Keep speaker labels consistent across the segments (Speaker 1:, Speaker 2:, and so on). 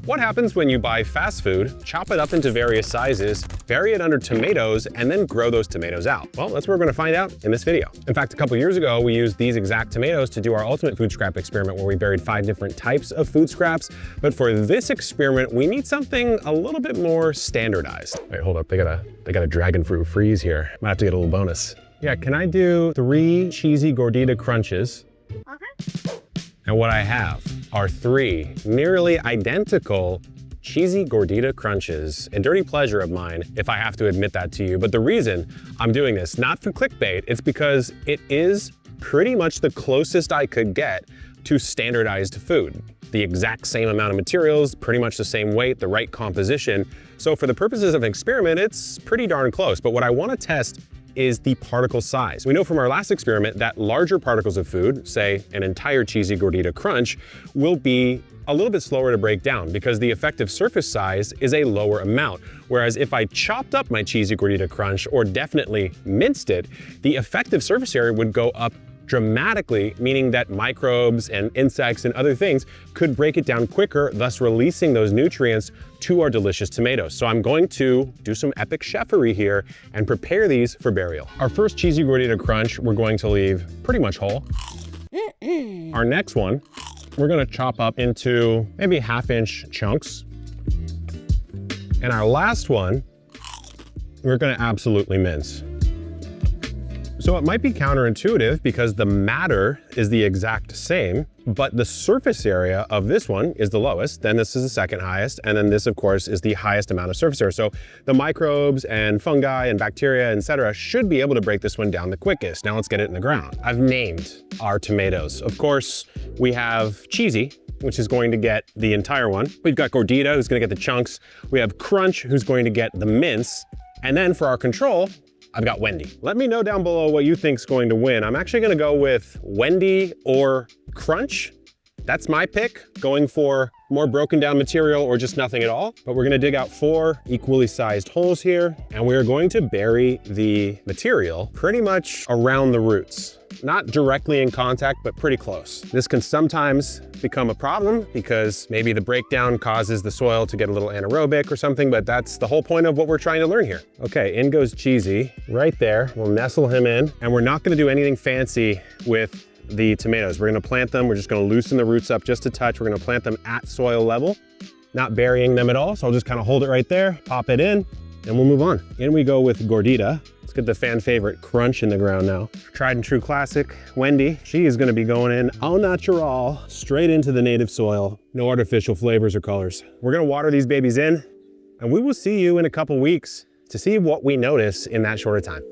Speaker 1: What happens when you buy fast food, chop it up into various sizes, bury it under tomatoes, and then grow those tomatoes out? Well, that's what we're gonna find out in this video. In fact, a couple years ago, we used these exact tomatoes to do our ultimate food scrap experiment where we buried 5 different types of food scraps. But for this experiment, we need something a little bit more standardized. Wait, hold up, they got a dragon fruit freeze here. Might have to get a little bonus. Yeah, can I do 3 cheesy gordita crunches?
Speaker 2: Okay.
Speaker 1: And what I have are 3 nearly identical cheesy gordita crunches. A dirty pleasure of mine, if I have to admit that to you. But the reason I'm doing this, not for clickbait, it's because it is pretty much the closest I could get to standardized food. The exact same amount of materials, pretty much the same weight, the right composition. So for the purposes of an experiment, it's pretty darn close. But what I want to test is the particle size. We know from our last experiment that larger particles of food, say an entire cheesy gordita crunch, will be a little bit slower to break down because the effective surface size is a lower amount. Whereas if I chopped up my cheesy gordita crunch or definitely minced it, the effective surface area would go up dramatically, meaning that microbes and insects and other things could break it down quicker, thus releasing those nutrients to our delicious tomatoes. So I'm going to do some epic chefery here and prepare these for burial. Our first cheesy gordita crunch, we're going to leave pretty much whole. Our next one, we're gonna chop up into maybe 1/2-inch chunks. And our last one, we're gonna absolutely mince. So it might be counterintuitive because the matter is the exact same, but the surface area of this one is the lowest, then this is the second highest, and then this, of course, is the highest amount of surface area. So the microbes and fungi and bacteria, etc., should be able to break this one down the quickest. Now let's get it in the ground. I've named our tomatoes. Of course, we have cheesy, which is going to get the entire one. We've got gordita, who's gonna get the chunks. We have crunch, who's going to get the mince. And then for our control, I've got Wendy. Let me know down below what you think's going to win. I'm actually gonna go with Wendy or Crunch. That's my pick, going for more broken down material or just nothing at all. But we're gonna dig out 4 equally sized holes here, and we're going to bury the material pretty much around the roots. Not directly in contact, but pretty close. This can sometimes become a problem because maybe the breakdown causes the soil to get a little anaerobic or something, but that's the whole point of what we're trying to learn here. Okay, in goes Cheesy, right there. We'll nestle him in, and we're not gonna do anything fancy with the tomatoes. We're gonna plant them, we're just gonna loosen the roots up just a touch. We're gonna plant them at soil level, not burying them at all. So I'll just kind of hold it right there, pop it in, and we'll move on. In we go with gordita. Let's get the fan favorite crunch in the ground now. Tried and true classic, Wendy. She is gonna be going in au natural, straight into the native soil. No artificial flavors or colors. We're gonna water these babies in, and we will see you in a couple weeks to see what we notice in that shorter time.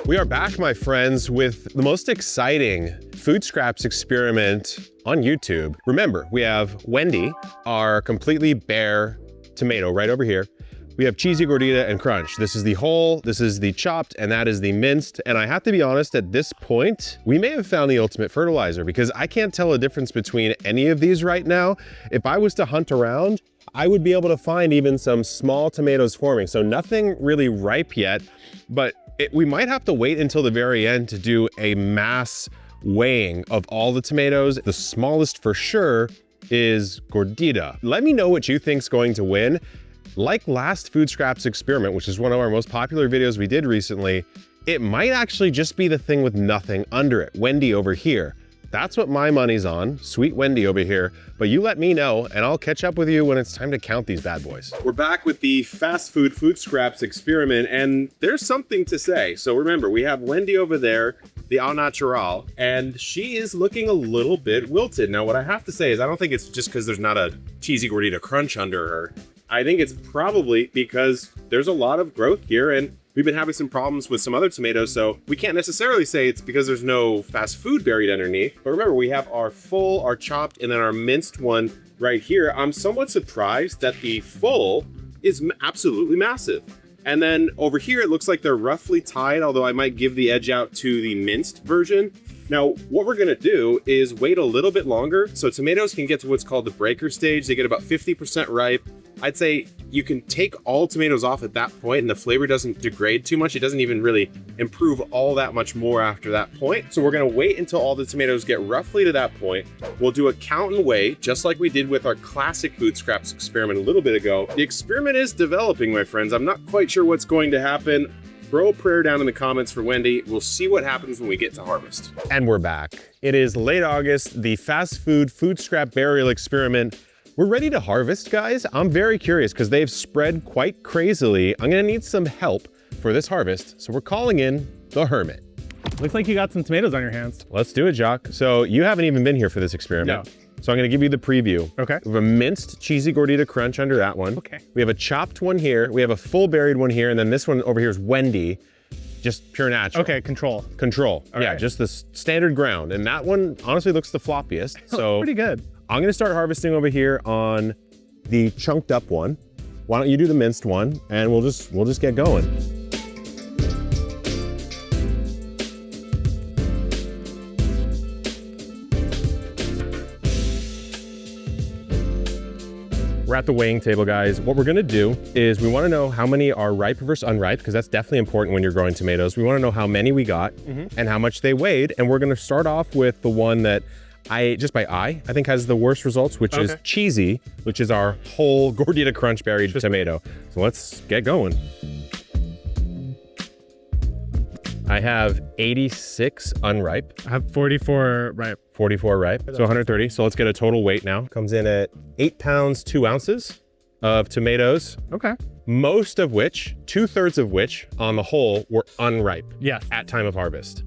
Speaker 1: We are back, my friends, with the most exciting food scraps experiment on YouTube. Remember, we have Wendy, our completely bare tomato right over here. We have cheesy gordita and crunch. This is the whole, this is the chopped, and that is the minced. And I have to be honest, at this point, we may have found the ultimate fertilizer because I can't tell a difference between any of these right now. If I was to hunt around, I would be able to find even some small tomatoes forming. So nothing really ripe yet, but we might have to wait until the very end to do a mass weighing of all the tomatoes. The smallest for sure is gordita. Let me know what you think's going to win. Like last food scraps experiment, which is one of our most popular videos we did recently, it might actually just be the thing with nothing under it. Wendy over here. That's what my money's on, sweet Wendy over here. But you let me know and I'll catch up with you when it's time to count these bad boys. We're back with the fast food scraps experiment, and there's something to say. So remember, we have Wendy over there, the au natural, and she is looking a little bit wilted. Now, what I have to say is I don't think it's just because there's not a cheesy gordita crunch under her. I think it's probably because there's a lot of growth here, and we've been having some problems with some other tomatoes, so we can't necessarily say it's because there's no fast food buried underneath. But remember, we have our full, our chopped, and then our minced one right here. I'm somewhat surprised that the full is absolutely massive. And then over here, it looks like they're roughly tied, although I might give the edge out to the minced version. Now, what we're gonna do is wait a little bit longer so tomatoes can get to what's called the breaker stage. They get about 50% ripe, I'd say you can take all tomatoes off at that point and the flavor doesn't degrade too much. It doesn't even really improve all that much more after that point. So we're gonna wait until all the tomatoes get roughly to that point. We'll do a count and weigh, just like we did with our classic food scraps experiment a little bit ago. The experiment is developing, my friends. I'm not quite sure what's going to happen. Throw a prayer down in the comments for Wendy. We'll see what happens when we get to harvest. And we're back. It is late August, the fast food scrap burial experiment. We're ready to harvest, guys. I'm very curious because they've spread quite crazily. I'm gonna need some help for this harvest, so we're calling in the hermit.
Speaker 2: Looks like you got some tomatoes on your hands.
Speaker 1: Let's do it, Jacques. So you haven't even been here for this experiment.
Speaker 2: No.
Speaker 1: So I'm gonna give you the preview.
Speaker 2: Okay.
Speaker 1: We have a minced cheesy gordita crunch under that one.
Speaker 2: Okay.
Speaker 1: We have a chopped one here. We have a full buried one here, and then this one over here is Wendy, just pure natural.
Speaker 2: Okay, control.
Speaker 1: Control.
Speaker 2: All
Speaker 1: yeah,
Speaker 2: right.
Speaker 1: just the standard ground. And that one honestly looks the floppiest. So
Speaker 2: Pretty good.
Speaker 1: I'm gonna start harvesting over here on the chunked up one. Why don't you do the minced one, and we'll just get going. We're at the weighing table, guys. What we're gonna do is we wanna know how many are ripe versus unripe, because that's definitely important when you're growing tomatoes. We wanna know how many we got and how much they weighed, and we're gonna start off with the one that just by eye, I think has the worst results, which is cheesy, which is our whole gordita crunch buried tomato. So let's get going. I have 86 unripe.
Speaker 2: I have 44 ripe.
Speaker 1: 44 ripe, so 130. So let's get a total weight now. Comes in at 8 pounds, 2 ounces of tomatoes.
Speaker 2: Okay.
Speaker 1: Most of which, 2/3 of which on the whole were unripe
Speaker 2: Yes.
Speaker 1: at time of harvest,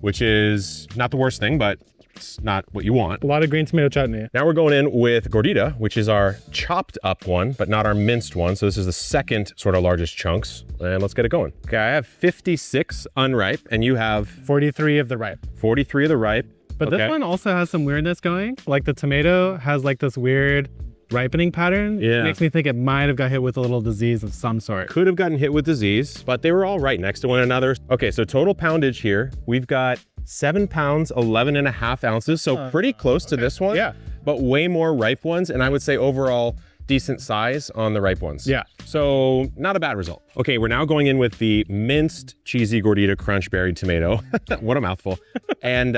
Speaker 1: which is not the worst thing, but it's not what you want.
Speaker 2: A lot of green tomato chutney.
Speaker 1: Now we're going in with gordita, which is our chopped up one, but not our minced one. So this is the second sort of largest chunks. And let's get it going. Okay, I have 56 unripe and you have
Speaker 2: 43 of the ripe.
Speaker 1: 43 of the ripe.
Speaker 2: But this one also has some weirdness going. Like the tomato has like this weird ripening pattern.
Speaker 1: Yeah.
Speaker 2: It makes me think it might have got hit with a little disease of some sort.
Speaker 1: Could have gotten hit with disease, but they were all right next to one another. Okay, so total poundage here, we've got 7 pounds, 11.5 ounces. So pretty close to this one.
Speaker 2: Yeah.
Speaker 1: But way more ripe ones. And I would say overall decent size on the ripe ones.
Speaker 2: Yeah.
Speaker 1: So not a bad result. Okay, we're now going in with the minced cheesy gordita crunch berry tomato. What a mouthful. And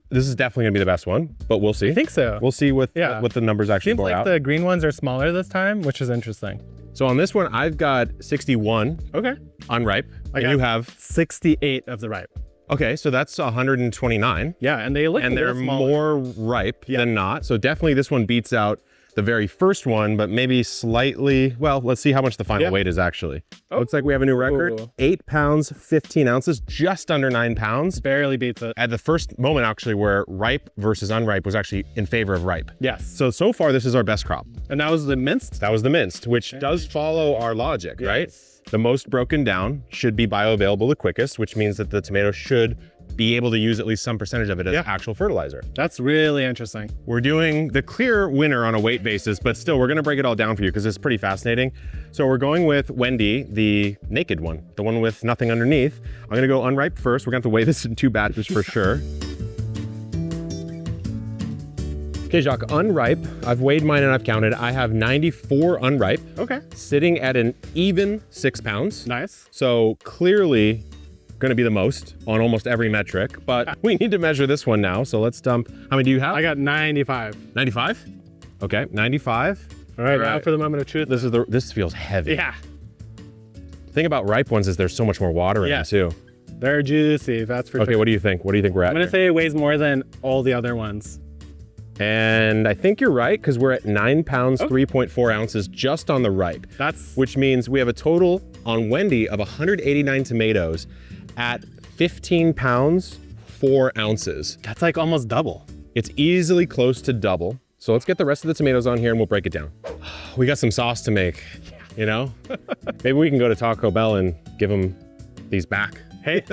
Speaker 1: this is definitely gonna be the best one, but we'll see.
Speaker 2: I think so.
Speaker 1: We'll see what the numbers actually
Speaker 2: Seems
Speaker 1: bore
Speaker 2: like
Speaker 1: out.
Speaker 2: the green ones are smaller this time, which is interesting.
Speaker 1: So on this one, I've got 61
Speaker 2: Okay.
Speaker 1: unripe, and
Speaker 2: got
Speaker 1: you have
Speaker 2: 68 of the ripe.
Speaker 1: okay, so that's 129.
Speaker 2: Yeah, and they look
Speaker 1: And
Speaker 2: a
Speaker 1: they're
Speaker 2: little smaller.
Speaker 1: more ripe than not. So definitely this one beats out the very first one, but maybe slightly, well, let's see how much the final weight is actually. Looks like we have a new record. 8 pounds, 15 ounces, just under 9 pounds.
Speaker 2: Barely beats it.
Speaker 1: At the first moment actually where ripe versus unripe was actually in favor of ripe.
Speaker 2: Yes.
Speaker 1: So far this is our best crop.
Speaker 2: And that was the minced?
Speaker 1: That was the minced, which does follow our logic, right? The most broken down should be bioavailable the quickest, which means that the tomato should be able to use at least some percentage of it as actual fertilizer.
Speaker 2: That's really interesting.
Speaker 1: We're doing the clear winner on a weight basis, but still we're gonna break it all down for you because it's pretty fascinating. So we're going with Wendy, the naked one, the one with nothing underneath. I'm gonna go unripe first. We're gonna have to weigh this in 2 batches for sure. Okay, Jacques, unripe. I've weighed mine and I've counted. I have 94 unripe.
Speaker 2: Okay.
Speaker 1: Sitting at an even 6 pounds.
Speaker 2: Nice.
Speaker 1: So clearly gonna be the most on almost every metric, but we need to measure this one now. So let's dump, how many do you have?
Speaker 2: I got 95.
Speaker 1: 95? Okay, 95.
Speaker 2: All right, now for the moment of truth.
Speaker 1: This feels heavy.
Speaker 2: Yeah.
Speaker 1: The thing about ripe ones is there's so much more water in them too.
Speaker 2: They're juicy, that's for
Speaker 1: Okay,
Speaker 2: sure.
Speaker 1: what do you think? What do you think we're at?
Speaker 2: I'm gonna
Speaker 1: here?
Speaker 2: say it weighs more than all the other ones.
Speaker 1: And I think you're right, because we're at 9 pounds, 3.4 ounces just on the ripe. Which means we have a total on Wendy of 189 tomatoes at 15 pounds, 4 ounces.
Speaker 2: That's like almost double.
Speaker 1: It's easily close to double. So let's get the rest of the tomatoes on here and we'll break it down. We got some sauce to make, you know? Maybe we can go to Taco Bell and give them these back.
Speaker 2: Hey.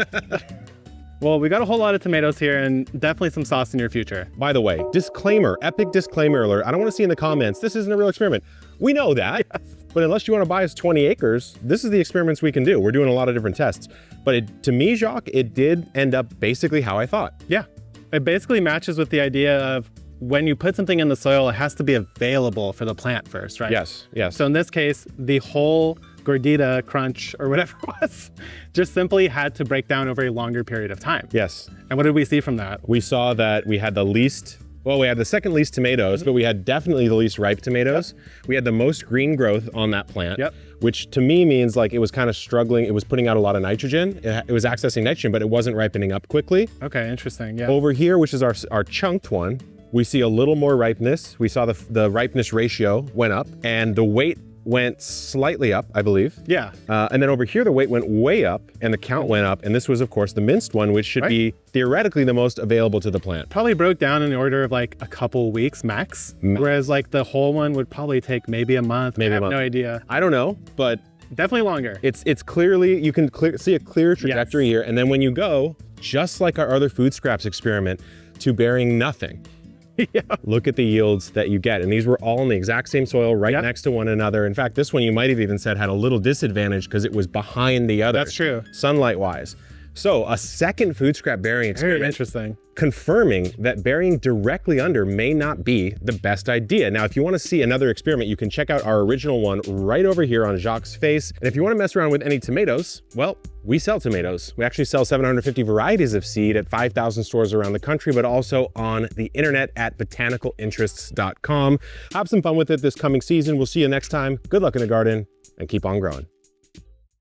Speaker 2: Well, we got a whole lot of tomatoes here and definitely some sauce in your future.
Speaker 1: By the way, disclaimer, epic disclaimer alert. I don't want to see in the comments, this isn't a real experiment. We know that, but unless you want to buy us 20 acres, this is the experiments we can do. We're doing a lot of different tests. But to me, Jacques, it did end up basically how I thought.
Speaker 2: Yeah. It basically matches with the idea of when you put something in the soil, it has to be available for the plant first, right?
Speaker 1: Yes, yes.
Speaker 2: So in this case, the whole gordita crunch or whatever it was just simply had to break down over a longer period of time.
Speaker 1: Yes.
Speaker 2: And what did we see from that?
Speaker 1: We saw that we had the least, well, we had the second least tomatoes, but we had definitely the least ripe tomatoes. Yep. We had the most green growth on that plant,
Speaker 2: yep.
Speaker 1: which to me means like it was kind of struggling. It was putting out a lot of nitrogen. It was accessing nitrogen, but it wasn't ripening up quickly.
Speaker 2: Okay, interesting, yeah.
Speaker 1: Over here, which is our chunked one, we see a little more ripeness. We saw the ripeness ratio went up and the weight went slightly up, I believe.
Speaker 2: Yeah.
Speaker 1: And then over here, the weight went way up and the count went up. And this was, of course, the minced one, which should be theoretically the most available to the plant.
Speaker 2: Probably broke down in the order of like a couple weeks max. Whereas like the whole one would probably take maybe a month.
Speaker 1: Maybe
Speaker 2: I
Speaker 1: a
Speaker 2: have
Speaker 1: month.
Speaker 2: No idea.
Speaker 1: I don't know, but
Speaker 2: definitely longer.
Speaker 1: It's clearly, you can see a clear trajectory here. And then when you go, just like our other food scraps experiment, to bearing nothing.
Speaker 2: Yeah.
Speaker 1: Look at the yields that you get. And these were all in the exact same soil right next to one another. In fact, this one you might have even said had a little disadvantage because it was behind the other.
Speaker 2: That's true.
Speaker 1: Sunlight wise. So a second food scrap bearing experiment.
Speaker 2: Very interesting.
Speaker 1: Confirming that burying directly under may not be the best idea. Now, if you want to see another experiment, you can check out our original one right over here on Jacques' face. And if you want to mess around with any tomatoes, well, we sell tomatoes. We actually sell 750 varieties of seed at 5,000 stores around the country, but also on the internet at botanicalinterests.com. Have some fun with it this coming season. We'll see you next time. Good luck in the garden and keep on growing.